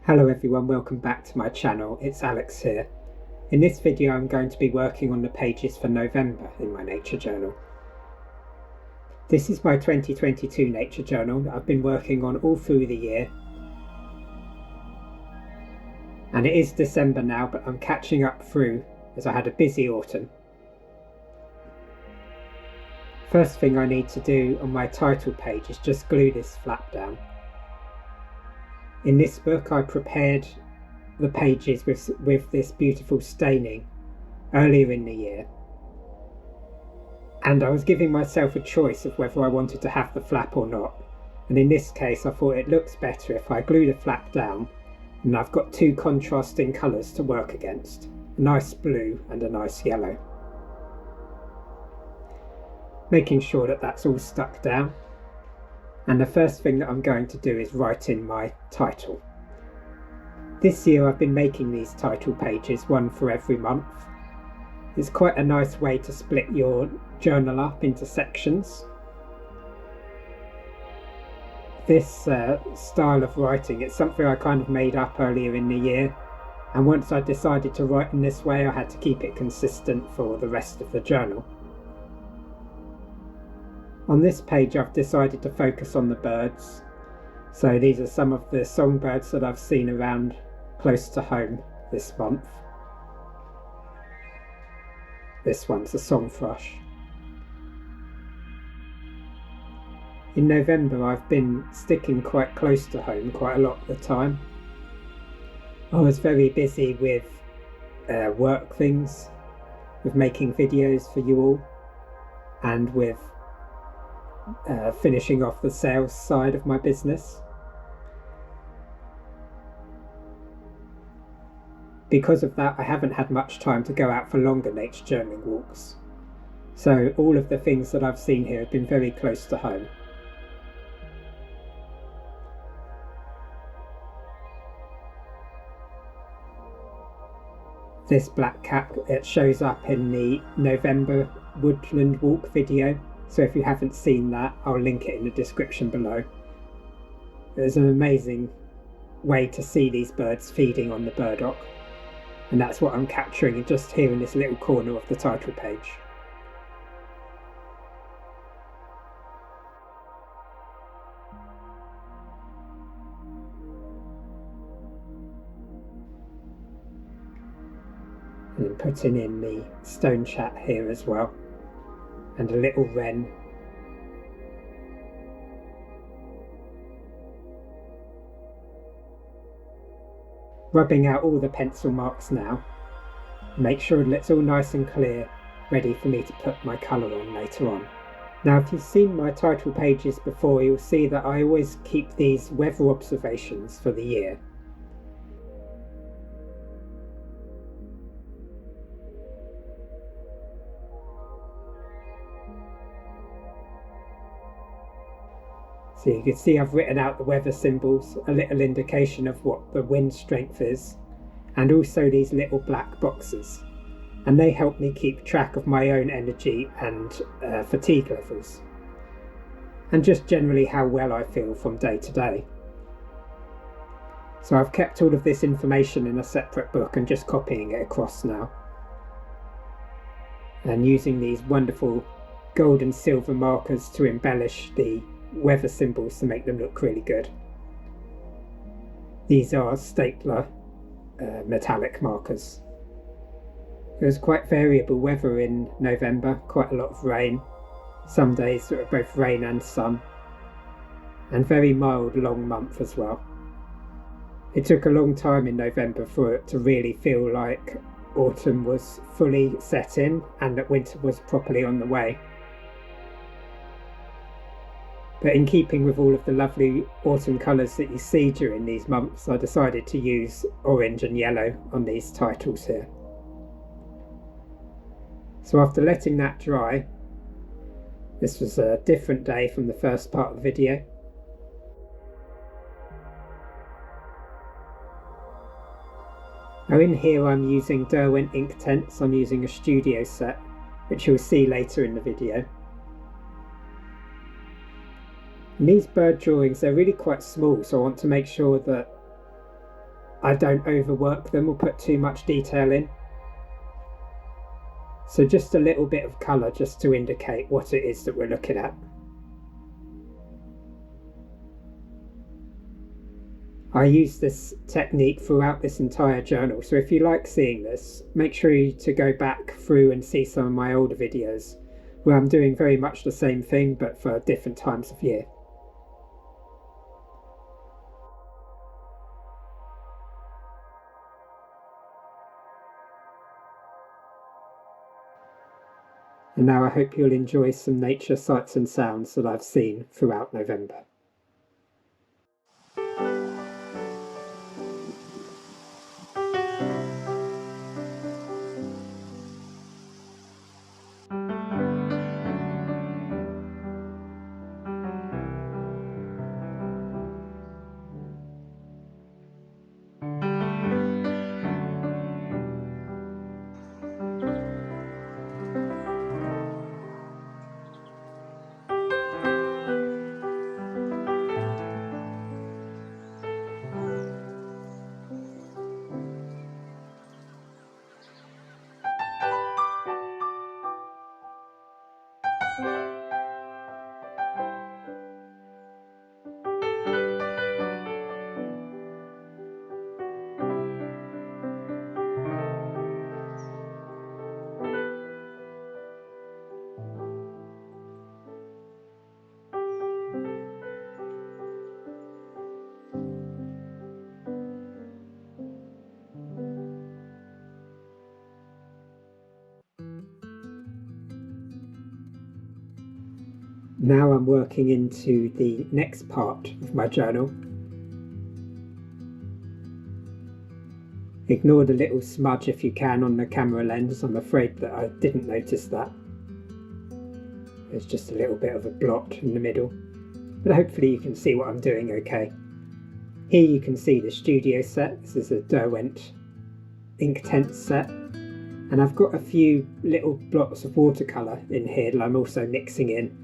Hello everyone, welcome back to my channel. It's Alex here. In this video I'm going to be working on the pages for November in my nature journal. This is my 2022 nature journal that I've been working on all through the year. And it is December now, but I'm catching up through as I had a busy autumn. First thing I need to do on my title page is just glue this flap down. In this book I prepared the pages with this beautiful staining earlier in the year, and I was giving myself a choice of whether I wanted to have the flap or not, and in this case I thought it looks better if I glue the flap down, and I've got two contrasting colours to work against, a nice blue and a nice yellow. Making sure that that's all stuck down. And the first thing that I'm going to do is write in my title. This year I've been making these title pages, one for every month. It's quite a nice way to split your journal up into sections. This style of writing, it's something I kind of made up earlier in the year, and once I decided to write in this way I had to keep it consistent for the rest of the journal. On this page I've decided to focus on the birds, so these are some of the songbirds that I've seen around close to home this month. This one's a song thrush. In November I've been sticking quite close to home quite a lot of the time. I was very busy with work things, with making videos for you all, and with finishing off the sales side of my business. Because of that I haven't had much time to go out for longer nature journaling walks, so all of the things that I've seen here have been very close to home. This black cap, it shows up in the November woodland walk video, so if you haven't seen that I'll link it in the description below. There's an amazing way to see these birds feeding on the burdock, and that's what I'm capturing just here in this little corner of the title page. And then putting in the stone chat here as well, and a little wren. Rubbing out all the pencil marks now. Make sure that it's all nice and clear, ready for me to put my colour on later on. Now if you've seen my title pages before, you'll see that I always keep these weather observations for the year. So you can see I've written out the weather symbols, a little indication of what the wind strength is, and also these little black boxes, and they help me keep track of my own energy and fatigue levels, and just generally how well I feel from day to day. So I've kept all of this information in a separate book and just copying it across now, and using these wonderful gold and silver markers to embellish the weather symbols to make them look really good. These are stapler metallic markers. It was quite variable weather in November, quite a lot of rain, some days sort of both rain and sun, and very mild long month as well. It took a long time in November for it to really feel like autumn was fully set in and that winter was properly on the way. But in keeping with all of the lovely autumn colours that you see during these months, I decided to use orange and yellow on these titles here. So after letting that dry, this was a different day from the first part of the video. Now in here I'm using Derwent Inktense. I'm using a studio set, which you'll see later in the video. And these bird drawings, they're really quite small, so I want to make sure that I don't overwork them or put too much detail in. So just a little bit of colour just to indicate what it is that we're looking at. I use this technique throughout this entire journal, so if you like seeing this, make sure to go back through and see some of my older videos where I'm doing very much the same thing but for different times of year. And now I hope you'll enjoy some nature sights and sounds that I've seen throughout November. Now I'm working into the next part of my journal. Ignore the little smudge if you can on the camera lens. I'm afraid that I didn't notice that. There's just a little bit of a blot in the middle, but hopefully you can see what I'm doing okay. Here you can see the studio set. This is a Derwent Inktense set, and I've got a few little blots of watercolour in here that I'm also mixing in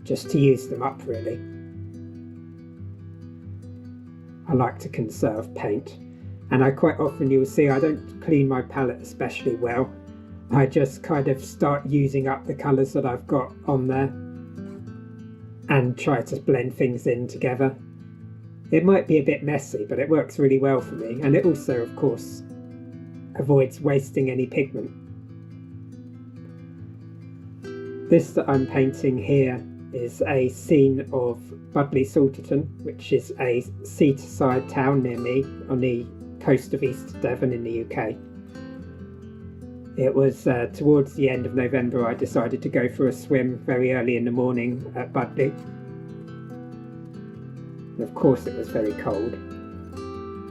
just to use them up really. I like to conserve paint, and I quite often, you'll see, I don't clean my palette especially well. I just kind of start using up the colours that I've got on there and try to blend things in together. It might be a bit messy, but it works really well for me, and it also of course avoids wasting any pigment. This that I'm painting here is a scene of Budleigh Salterton, which is a seaside town near me on the coast of East Devon in the UK. It was towards the end of November I decided to go for a swim very early in the morning at Budleigh. And of course it was very cold,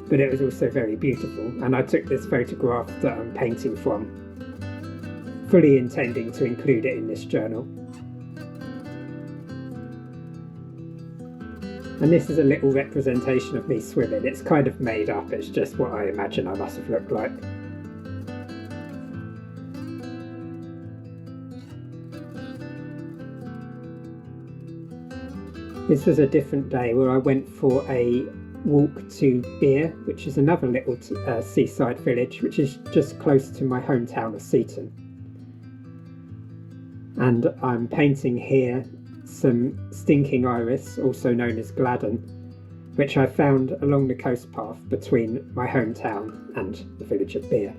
but it was also very beautiful, and I took this photograph that I'm painting from, fully intending to include it in this journal. And this is a little representation of me swimming. It's kind of made up, it's just what I imagine I must have looked like. This was a different day where I went for a walk to Beer, which is another little seaside village, which is just close to my hometown of Seaton. And I'm painting here some stinking iris, also known as gladden, which I found along the coast path between my hometown and the village of Beer.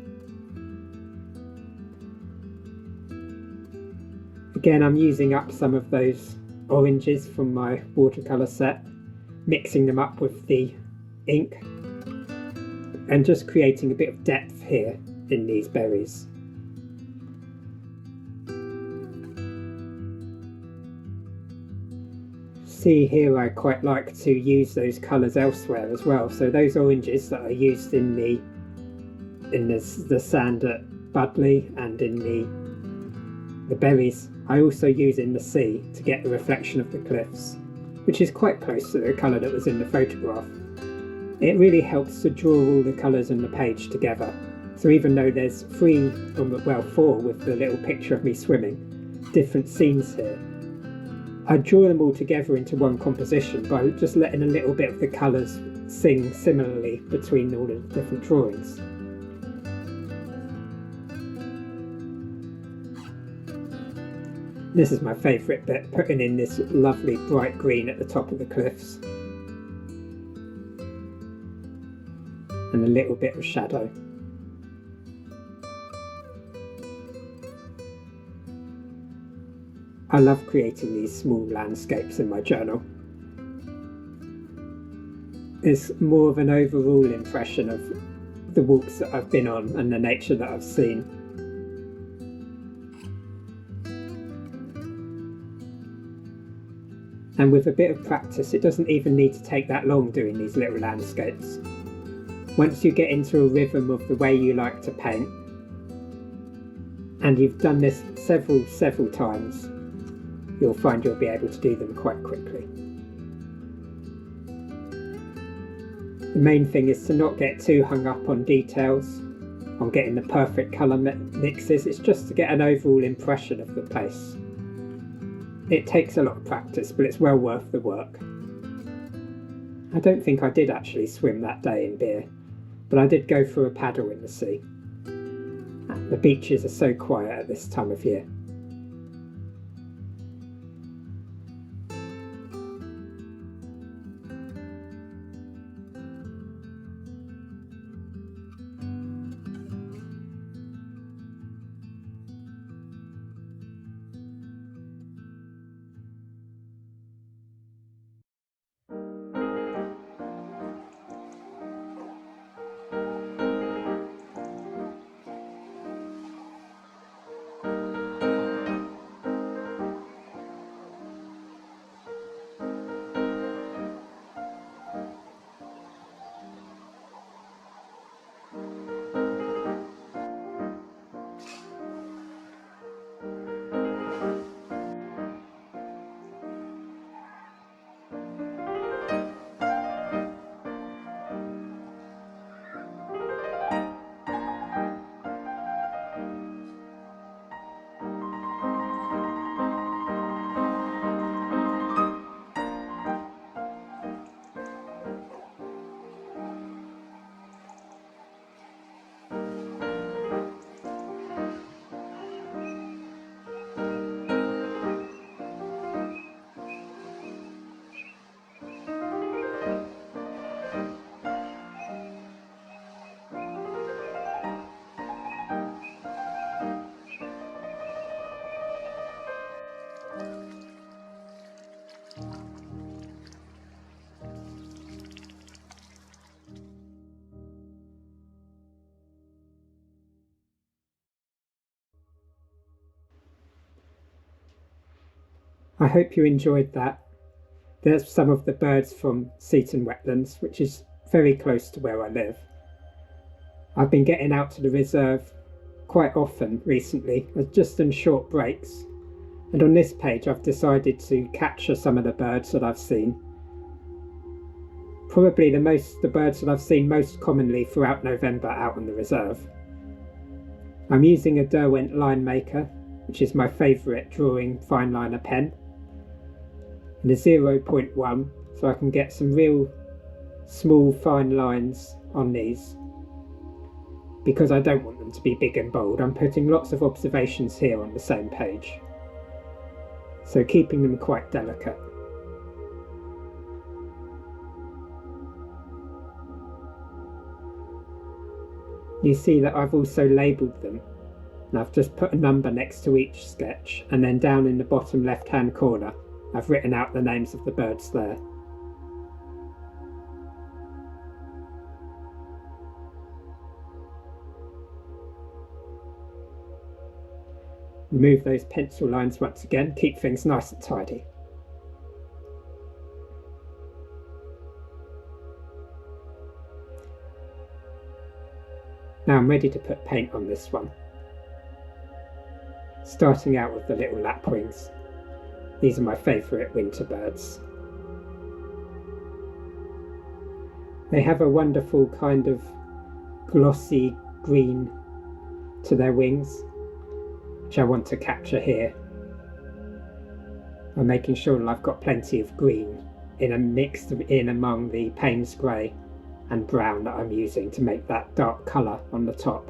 Again, I'm using up some of those oranges from my watercolour set, mixing them up with the ink and just creating a bit of depth here in these berries. See here, I quite like to use those colours elsewhere as well. So those oranges that I used in the sand at Budleigh and in the berries, I also use in the sea to get the reflection of the cliffs, which is quite close to the colour that was in the photograph. It really helps to draw all the colours on the page together. So even though there's four with the little picture of me swimming, different scenes here, I draw them all together into one composition by just letting a little bit of the colours sing similarly between all of the different drawings. This is my favourite bit, putting in this lovely bright green at the top of the cliffs and a little bit of shadow. I love creating these small landscapes in my journal. It's more of an overall impression of the walks that I've been on and the nature that I've seen. And with a bit of practice, it doesn't even need to take that long doing these little landscapes. Once you get into a rhythm of the way you like to paint, and you've done this several times, you'll find you'll be able to do them quite quickly. The main thing is to not get too hung up on details, on getting the perfect colour mixes. It's just to get an overall impression of the place. It takes a lot of practice, but it's well worth the work. I don't think I did actually swim that day in beer, but I did go for a paddle in the sea. The beaches are so quiet at this time of year. I hope you enjoyed that. There's some of the birds from Seaton Wetlands, which is very close to where I live. I've been getting out to the reserve quite often recently, just in short breaks. And on this page I've decided to capture some of the birds that I've seen. Probably the birds that I've seen most commonly throughout November out on the reserve. I'm using a Derwent line maker, which is my favourite drawing fine liner pen, and a 0.1, so I can get some real small fine lines on these. Because I don't want them to be big and bold, I'm putting lots of observations here on the same page, so keeping them quite delicate. You see that I've also labelled them, and I've just put a number next to each sketch, and then down in the bottom left hand corner I've written out the names of the birds there. Remove those pencil lines once again, keep things nice and tidy. Now I'm ready to put paint on this one. Starting out with the little lapwings. These are my favourite winter birds. They have a wonderful kind of glossy green to their wings, which I want to capture here. I'm making sure that I've got plenty of green mixed in among the Payne's grey and brown that I'm using to make that dark colour on the top.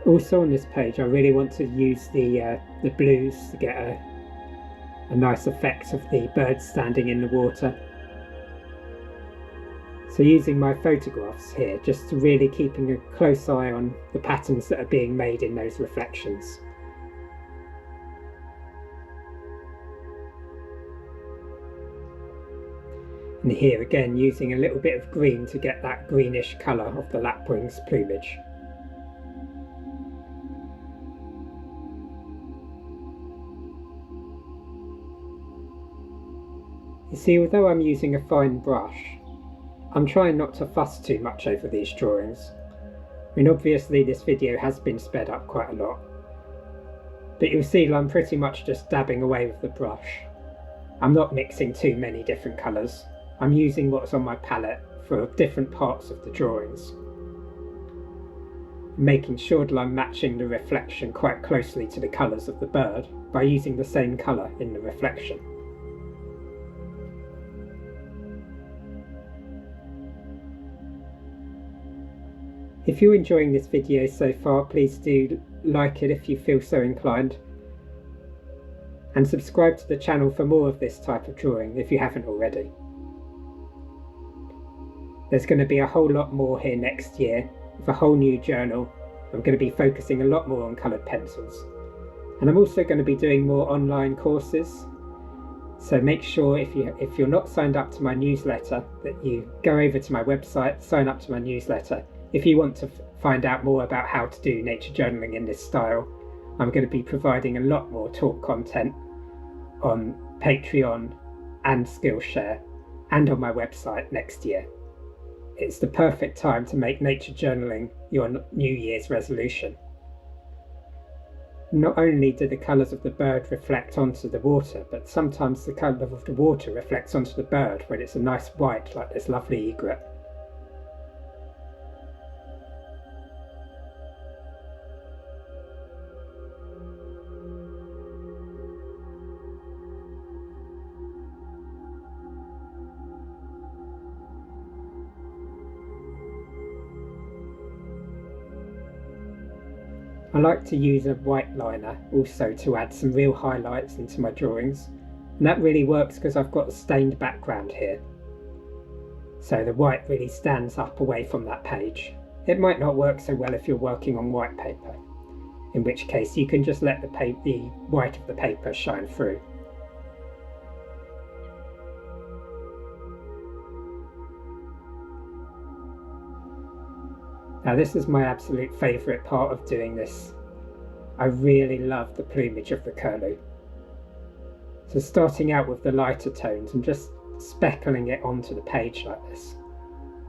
Also on this page I really want to use the blues to get a nice effect of the birds standing in the water. So using my photographs here, just really keeping a close eye on the patterns that are being made in those reflections. And here again using a little bit of green to get that greenish colour of the lapwing's plumage. You see, although I'm using a fine brush, I'm trying not to fuss too much over these drawings. I mean, obviously this video has been sped up quite a lot, but you'll see I'm pretty much just dabbing away with the brush. I'm not mixing too many different colours. I'm using what's on my palette for different parts of the drawings, making sure that I'm matching the reflection quite closely to the colours of the bird by using the same colour in the reflection. If you're enjoying this video so far, please do like it if you feel so inclined, and subscribe to the channel for more of this type of drawing if you haven't already. There's going to be a whole lot more here next year with a whole new journal. I'm going to be focusing a lot more on coloured pencils, and I'm also going to be doing more online courses. So make sure if you're not signed up to my newsletter that you go over to my website, sign up to my newsletter. If you want to find out more about how to do nature journaling in this style, I'm going to be providing a lot more talk content on Patreon and Skillshare and on my website next year. It's the perfect time to make nature journaling your New Year's resolution. Not only do the colours of the bird reflect onto the water, but sometimes the colour of the water reflects onto the bird when it's a nice white like this lovely egret. I like to use a white liner also to add some real highlights into my drawings, and that really works because I've got a stained background here, so the white really stands up away from that page. It might not work so well if you're working on white paper, in which case you can just let the white of the paper shine through. Now this is my absolute favourite part of doing this. I really love the plumage of the curlew. So starting out with the lighter tones and just speckling it onto the page like this,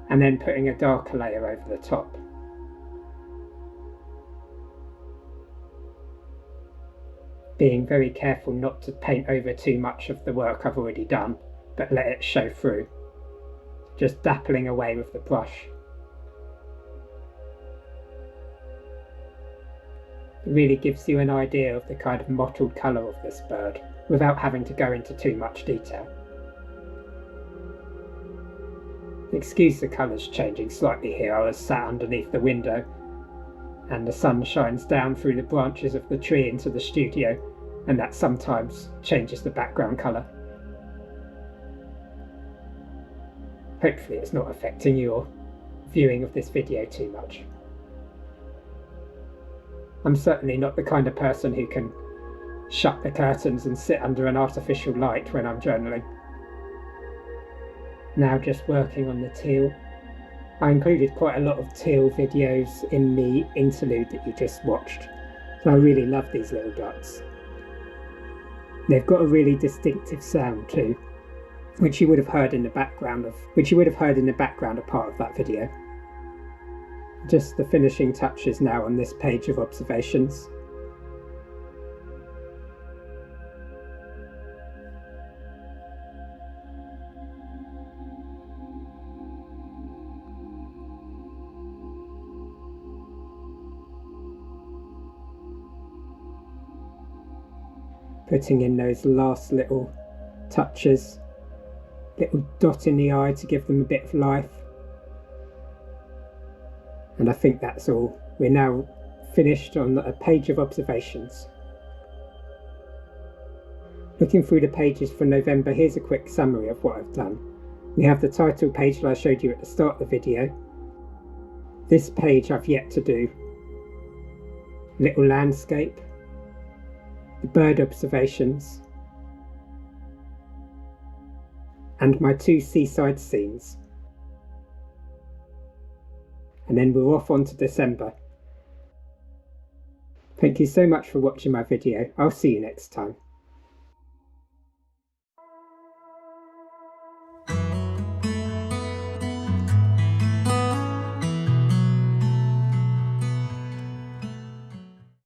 and then putting a darker layer over the top. Being very careful not to paint over too much of the work I've already done, but let it show through. Just dappling away with the brush. It really gives you an idea of the kind of mottled colour of this bird without having to go into too much detail. Excuse the colours changing slightly here. I was sat underneath the window and the sun shines down through the branches of the tree into the studio, and that sometimes changes the background colour. Hopefully it's not affecting your viewing of this video too much. I'm certainly not the kind of person who can shut the curtains and sit under an artificial light when I'm journaling. Now just working on the teal. I included quite a lot of teal videos in the interlude that you just watched, so I really love these little ducks. They've got a really distinctive sound too, which you would have heard in the background of a part of that video. Just the finishing touches now on this page of observations. putting in those last little touches, little dot in the eye to give them a bit of life. And I think that's all. We're now finished on a page of observations. Looking through the pages for November, here's a quick summary of what I've done. We have the title page that I showed you at the start of the video. This page I've yet to do. Little landscape, the bird observations, and my 2 seaside scenes. And then we're off on to December. Thank you so much for watching my video. I'll see you next time.